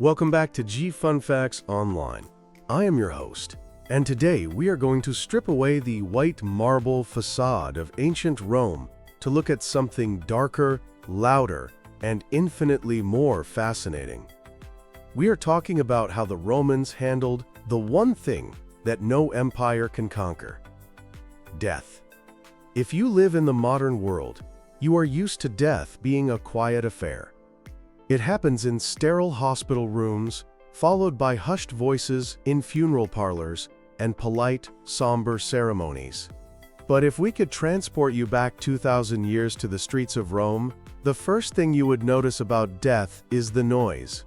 Welcome back to G Fun Facts Online. I am your host, and today we are going to strip away the white marble facade of ancient Rome to look at something darker, louder, and infinitely more fascinating. We are talking about how the Romans handled the one thing that no empire can conquer: death. If you live in the modern world, you are used to death being a quiet affair. It happens in sterile hospital rooms, followed by hushed voices in funeral parlors and polite, somber ceremonies. But if we could transport you back 2,000 years to the streets of Rome, the first thing you would notice about death is the noise.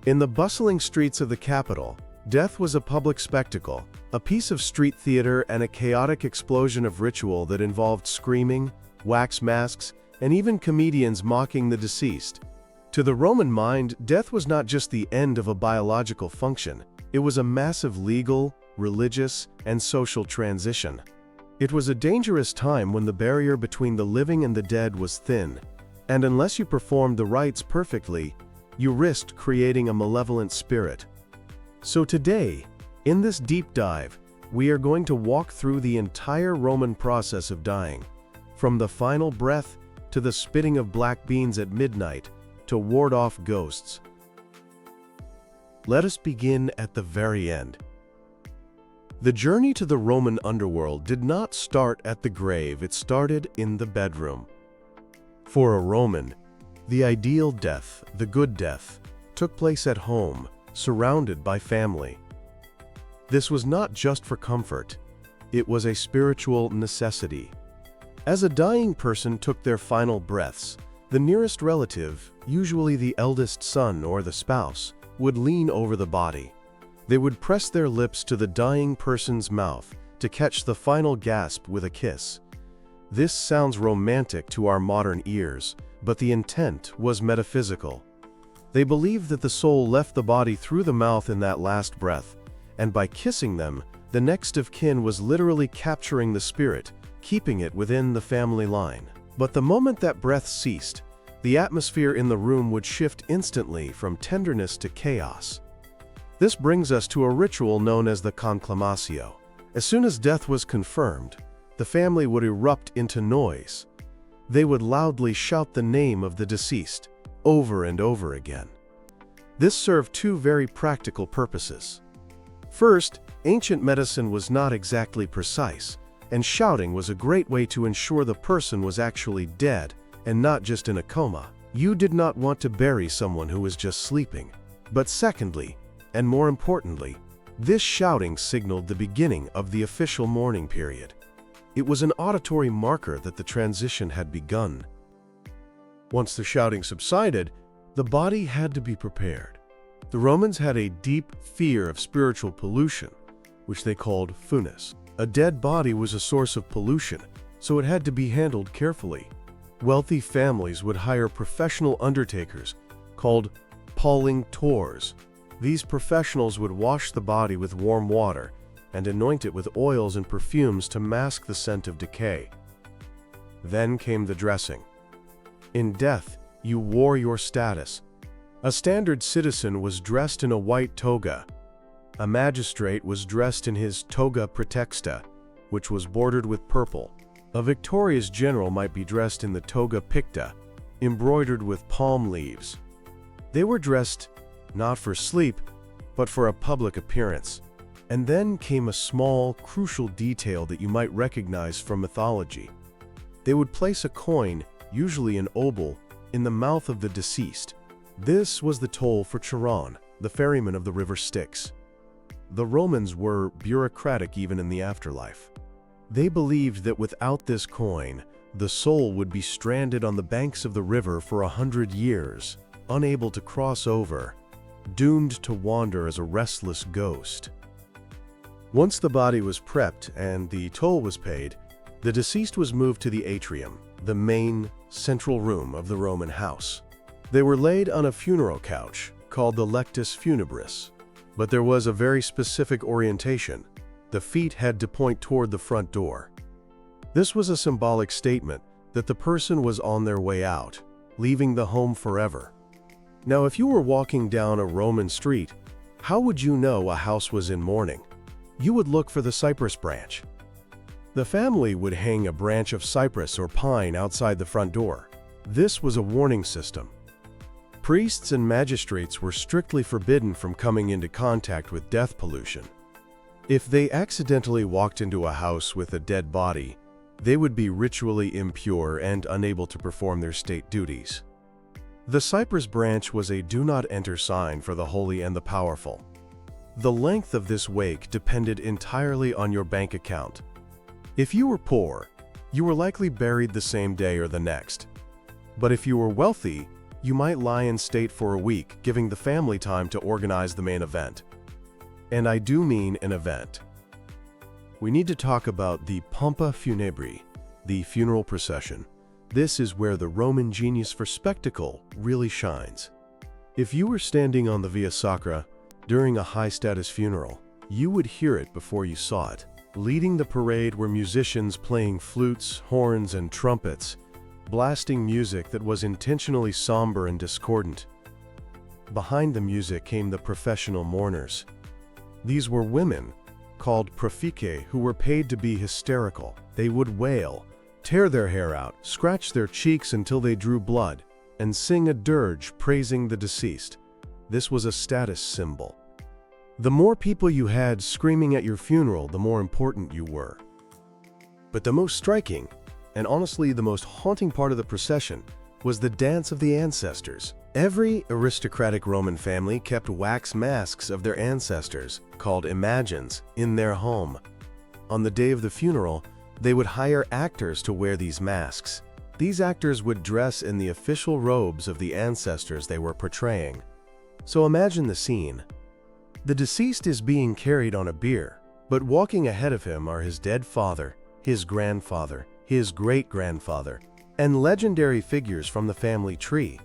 In the bustling streets of the capital, death was a public spectacle, a piece of street theater and a chaotic explosion of ritual that involved screaming, wax masks, and even comedians mocking the deceased. To the Roman mind, death was not just the end of a biological function, it was a massive legal, religious, and social transition. It was a dangerous time when the barrier between the living and the dead was thin, and unless you performed the rites perfectly, you risked creating a malevolent spirit. So today, in this deep dive, we are going to walk through the entire Roman process of dying, from the final breath to the spitting of black beans at midnight, to ward off ghosts. Let us begin at the very end. The journey to the Roman underworld did not start at the grave, it started in the bedroom. For a Roman, the ideal death, the good death, took place at home, surrounded by family. This was not just for comfort, it was a spiritual necessity. As a dying person took their final breaths, the nearest relative, usually the eldest son or the spouse, would lean over the body. They would press their lips to the dying person's mouth to catch the final gasp with a kiss. This sounds romantic to our modern ears, but the intent was metaphysical. They believed that the soul left the body through the mouth in that last breath, and by kissing them, the next of kin was literally capturing the spirit, keeping it within the family line. But the moment that breath ceased, the atmosphere in the room would shift instantly from tenderness to chaos. This brings us to a ritual known as the conclamatio. As soon as death was confirmed, the family would erupt into noise. They would loudly shout the name of the deceased, over and over again. This served two very practical purposes. First, ancient medicine was not exactly precise, and shouting was a great way to ensure the person was actually dead and not just in a coma. You did not want to bury someone who was just sleeping. But secondly, and more importantly, this shouting signaled the beginning of the official mourning period. It was an auditory marker that the transition had begun. Once the shouting subsided, the body had to be prepared. The Romans had a deep fear of spiritual pollution, which they called funes. A dead body was a source of pollution, so it had to be handled carefully. Wealthy families would hire professional undertakers, called polling-tors. These professionals would wash the body with warm water and anoint it with oils and perfumes to mask the scent of decay. Then came the dressing. In death, you wore your status. A standard citizen was dressed in a white toga. A magistrate was dressed in his toga praetexta, which was bordered with purple. A victorious general might be dressed in the toga picta, embroidered with palm leaves. They were dressed not for sleep, but for a public appearance. And then came a small, crucial detail that you might recognize from mythology. They would place a coin, usually an obol, in the mouth of the deceased. This was the toll for Charon, the ferryman of the river Styx. The Romans were bureaucratic even in the afterlife. They believed that without this coin, the soul would be stranded on the banks of the river for 100 years, unable to cross over, doomed to wander as a restless ghost. Once the body was prepped and the toll was paid, the deceased was moved to the atrium, the main, central room of the Roman house. They were laid on a funeral couch, called the lectus funebris. But there was a very specific orientation. The feet had to point toward the front door. This was a symbolic statement that the person was on their way out, leaving the home forever. Now, if you were walking down a Roman street, how would you know a house was in mourning? You would look for the cypress branch. The family would hang a branch of cypress or pine outside the front door. This was a warning system. Priests and magistrates were strictly forbidden from coming into contact with death pollution. If they accidentally walked into a house with a dead body, they would be ritually impure and unable to perform their state duties. The cypress branch was a do not enter sign for the holy and the powerful. The length of this wake depended entirely on your bank account. If you were poor, you were likely buried the same day or the next. But if you were wealthy, you might lie in state for a week, giving the family time to organize the main event. And I do mean an event. We need to talk about the pompa funebri, the funeral procession. This is where the Roman genius for spectacle really shines. If you were standing on the Via Sacra during a high-status funeral, you would hear it before you saw it. Leading the parade were musicians playing flutes, horns, and trumpets, blasting music that was intentionally somber and discordant. Behind the music came the professional mourners. These were women, called proficae, who were paid to be hysterical. They would wail, tear their hair out, scratch their cheeks until they drew blood, and sing a dirge praising the deceased. This was a status symbol. The more people you had screaming at your funeral, the more important you were. But the most striking, and honestly the most haunting part of the procession, was the dance of the ancestors. Every aristocratic Roman family kept wax masks of their ancestors, called imagines, in their home. On the day of the funeral, they would hire actors to wear these masks. These actors would dress in the official robes of the ancestors they were portraying. So imagine the scene. The deceased is being carried on a bier, but walking ahead of him are his dead father, his grandfather, his great-grandfather, and legendary figures from the family tree,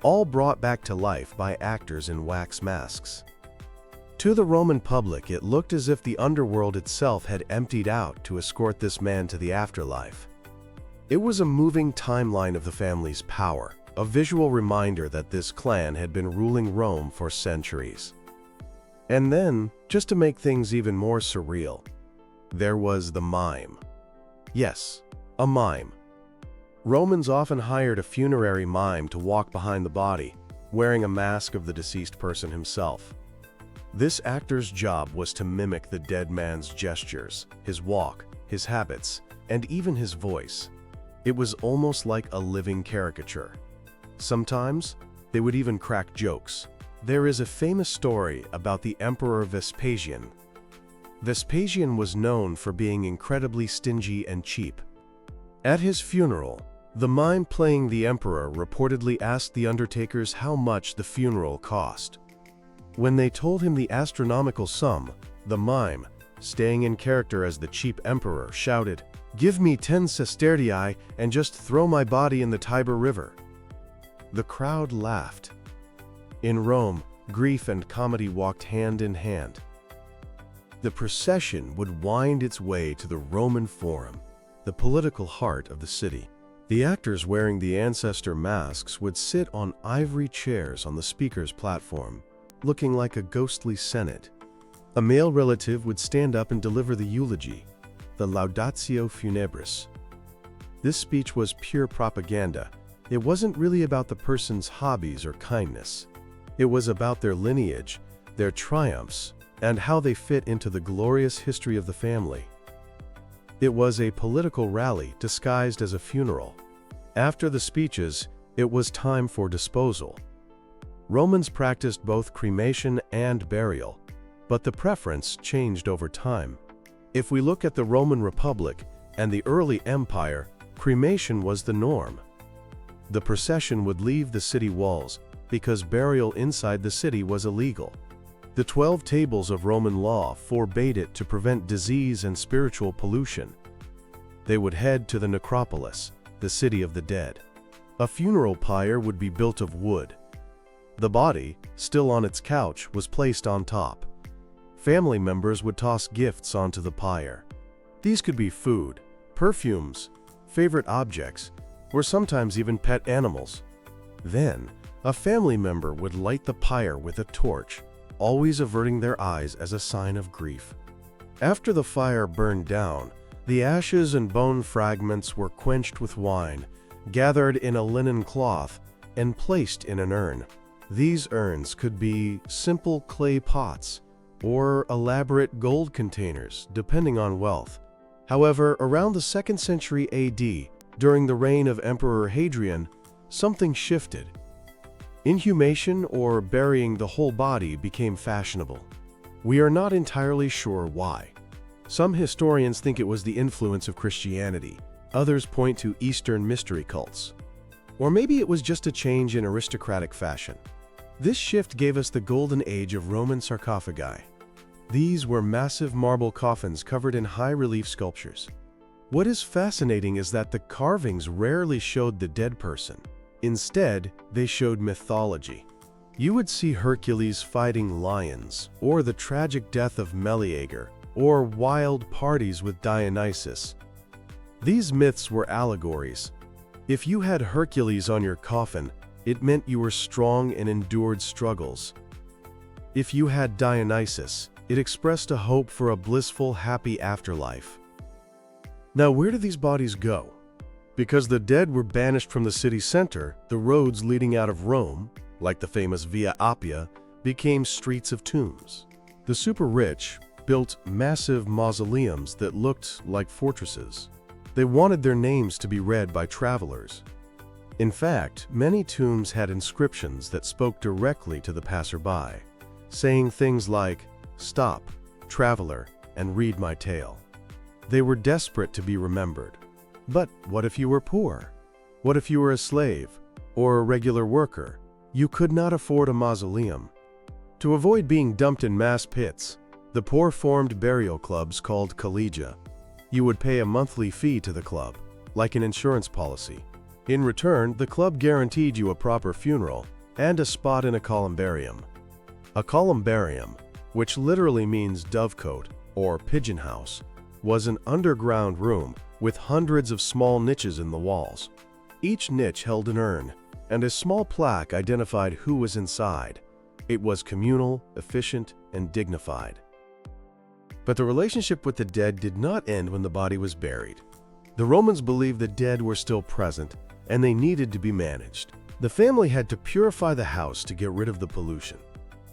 all brought back to life by actors in wax masks. To the Roman public, it looked as if the underworld itself had emptied out to escort this man to the afterlife. It was a moving timeline of the family's power, a visual reminder that this clan had been ruling Rome for centuries. And then, just to make things even more surreal, there was the mime. Yes, a mime. Romans often hired a funerary mime to walk behind the body, wearing a mask of the deceased person himself. This actor's job was to mimic the dead man's gestures, his walk, his habits, and even his voice. It was almost like a living caricature. Sometimes, they would even crack jokes. There is a famous story about the Emperor Vespasian. Vespasian was known for being incredibly stingy and cheap. At his funeral, the mime playing the emperor reportedly asked the undertakers how much the funeral cost. When they told him the astronomical sum, the mime, staying in character as the cheap emperor, shouted, "Give me 10 sestertii and just throw my body in the Tiber River." The crowd laughed. In Rome, grief and comedy walked hand in hand. The procession would wind its way to the Roman Forum, the political heart of the city. The actors wearing the ancestor masks would sit on ivory chairs on the speaker's platform, looking like a ghostly senate. A male relative would stand up and deliver the eulogy, the laudatio funebris. This speech was pure propaganda. It wasn't really about the person's hobbies or kindness. It was about their lineage, their triumphs, and how they fit into the glorious history of the family. It was a political rally disguised as a funeral. After the speeches, it was time for disposal. Romans practiced both cremation and burial, but the preference changed over time. If we look at the Roman Republic and the early empire, cremation was the norm. The procession would leave the city walls because burial inside the city was illegal. The 12 tables of Roman law forbade it to prevent disease and spiritual pollution. They would head to the necropolis, the city of the dead. A funeral pyre would be built of wood. The body, still on its couch, was placed on top. Family members would toss gifts onto the pyre. These could be food, perfumes, favorite objects, or sometimes even pet animals. Then, A family member would light the pyre with a torch, always averting their eyes as a sign of grief. After the fire burned down, the ashes and bone fragments were quenched with wine, gathered in a linen cloth, and placed in an urn. These urns could be simple clay pots or elaborate gold containers, depending on wealth. However, around the 2nd century AD, during the reign of Emperor Hadrian, something shifted. Inhumation, or burying the whole body, became fashionable. We are not entirely sure why. Some historians think it was the influence of Christianity. Others point to Eastern mystery cults. Or maybe it was just a change in aristocratic fashion. This shift gave us the golden age of Roman sarcophagi. These were massive marble coffins covered in high-relief sculptures. What is fascinating is that the carvings rarely showed the dead person. Instead, they showed mythology. You would see Hercules fighting lions, or the tragic death of Meleager, or wild parties with Dionysus. These myths were allegories. If you had Hercules on your coffin, it meant you were strong and endured struggles. If you had Dionysus, it expressed a hope for a blissful, happy afterlife. Now, where do these bodies go? Because the dead were banished from the city center, the roads leading out of Rome, like the famous Via Appia, became streets of tombs. The super rich built massive mausoleums that looked like fortresses. They wanted their names to be read by travelers. In fact, many tombs had inscriptions that spoke directly to the passerby, saying things like, "Stop, traveler, and read my tale." They were desperate to be remembered. But what if you were poor? What if you were a slave or a regular worker? You could not afford a mausoleum. To avoid being dumped in mass pits, the poor formed burial clubs called collegia. You would pay a monthly fee to the club, like an insurance policy. In return, the club guaranteed you a proper funeral and a spot in a columbarium. A columbarium, which literally means dovecote or pigeon house, was an underground room with hundreds of small niches in the walls. Each niche held an urn, and a small plaque identified who was inside. It was communal, efficient, and dignified. But the relationship with the dead did not end when the body was buried. The Romans believed the dead were still present, and they needed to be managed. The family had to purify the house to get rid of the pollution.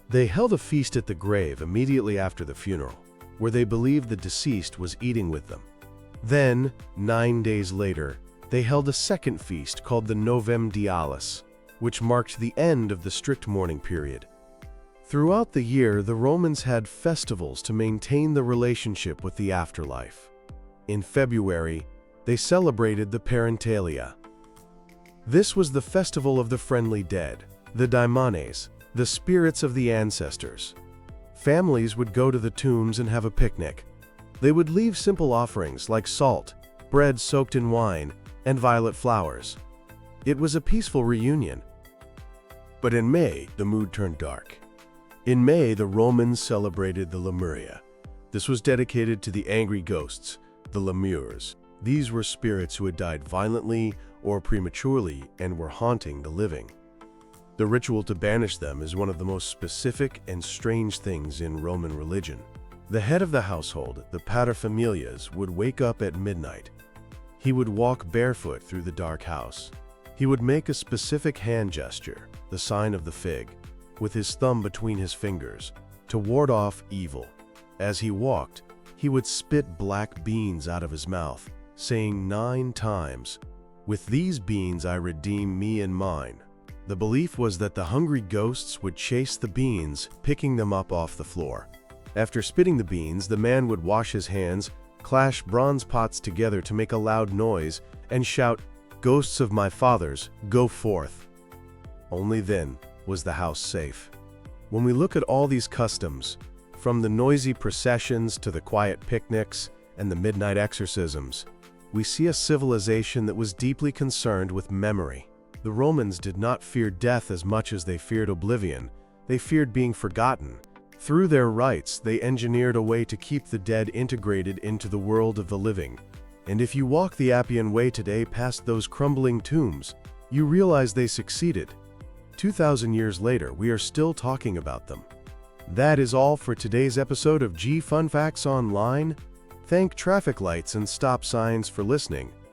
They held a feast at the grave immediately after the funeral, where they believed the deceased was eating with them. Then, 9 days later, they held a second feast called the Novem Dialis, which marked the end of the strict mourning period. Throughout the year, the Romans had festivals to maintain the relationship with the afterlife. In February, they celebrated the Parentalia. This was the festival of the friendly dead, the daimones, the spirits of the ancestors. Families would go to the tombs and have a picnic. They would leave simple offerings like salt, bread soaked in wine, and violet flowers. It was a peaceful reunion. But in May, the mood turned dark. In May, the Romans celebrated the Lemuria. This was dedicated to the angry ghosts, the lemures. These were spirits who had died violently or prematurely and were haunting the living. The ritual to banish them is one of the most specific and strange things in Roman religion. The head of the household, the paterfamilias, would wake up at midnight. He would walk barefoot through the dark house. He would make a specific hand gesture, the sign of the fig, with his thumb between his fingers, to ward off evil. As he walked, he would spit black beans out of his mouth, saying 9 times, "With these beans I redeem me and mine." The belief was that the hungry ghosts would chase the beans, picking them up off the floor. After spitting the beans, the man would wash his hands, clash bronze pots together to make a loud noise, and shout, "Ghosts of my fathers, go forth." Only then was the house safe. When we look at all these customs, from the noisy processions to the quiet picnics and the midnight exorcisms, we see a civilization that was deeply concerned with memory. The Romans did not fear death as much as they feared oblivion. They feared being forgotten. Through their rites, they engineered a way to keep the dead integrated into the world of the living. And if you walk the Appian Way today past those crumbling tombs, you realize they succeeded. 2,000 years later, we are still talking about them. That is all for today's episode of G Fun Facts Online. Thank traffic lights and stop signs for listening.